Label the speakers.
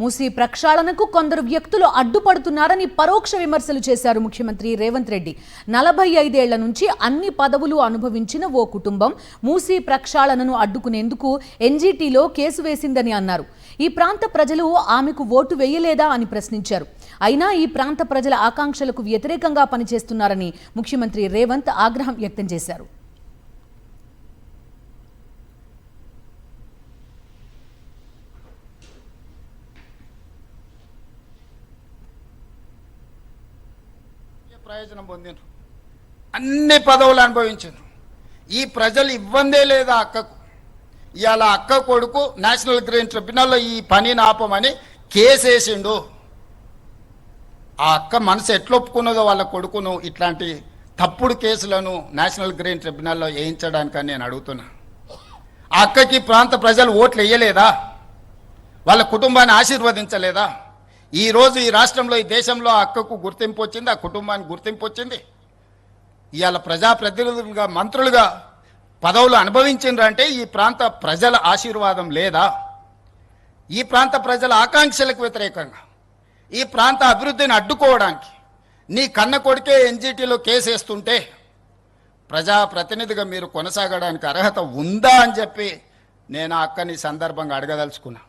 Speaker 1: మూసీ ప్రక్షాళనకు కొందరు వ్యక్తులు అడ్డుపడుతున్నారని పరోక్ష విమర్శలు చేశారు ముఖ్యమంత్రి రేవంత్ రెడ్డి. 45 ఏళ్ల నుంచి అన్ని పదవులు అనుభవించిన ఓ కుటుంబం మూసీ ప్రక్షాళనను అడ్డుకునేందుకు ఎన్జీటీలో కేసు వేసిందని అన్నారు. ఈ ప్రాంత ప్రజలు ఆమెకు ఓటు వేయలేదా అని ప్రశ్నించారు. అయినా ఈ ప్రాంత ప్రజల ఆకాంక్షలకు వ్యతిరేకంగా పనిచేస్తున్నారని ముఖ్యమంత్రి రేవంత్ ఆగ్రహం వ్యక్తం చేశారు.
Speaker 2: ప్రయోజనం పొందిండ్రు, అన్ని పదవులు అనుభవించారు. ఈ ప్రజలు ఇవ్వందే లేదా అక్కకు. ఇవాళ అక్క కొడుకు నేషనల్ గ్రీన్ ట్రిబ్యునల్లో ఈ పనిని ఆపమని కేసు వేసిండు. ఆ అక్క మనసు ఎట్లొప్పుకున్నదో వాళ్ళ కొడుకును ఇట్లాంటి తప్పుడు కేసులను నేషనల్ గ్రీన్ ట్రిబ్యునల్లో వేయించడానికని నేను అడుగుతున్నా. ఆ అక్కకి ప్రాంత ప్రజలు ఓట్లు వేయలేదా? వాళ్ళ కుటుంబాన్ని ఆశీర్వదించలేదా? ఈరోజు ఈ రాష్ట్రంలో, ఈ దేశంలో ఆ అక్కకు గుర్తింపు వచ్చింది, ఆ కుటుంబానికి గుర్తింపు వచ్చింది. ఇవాళ ప్రజాప్రతినిధులుగా, మంత్రులుగా పదవులు అనుభవించిండ్రంటే ఈ ప్రాంత ప్రజల ఆశీర్వాదం లేదా? ఈ ప్రాంత ప్రజల ఆకాంక్షలకు వ్యతిరేకంగా, ఈ ప్రాంత అభివృద్ధిని అడ్డుకోవడానికి నీ కన్న కొడుకే ఎన్జీటీలో కేసు వేస్తుంటే ప్రజాప్రతినిధిగా మీరు కొనసాగడానికి అర్హత ఉందా అని చెప్పి నేను ఆ అక్కని సందర్భంగా అడగదలుచుకున్నా.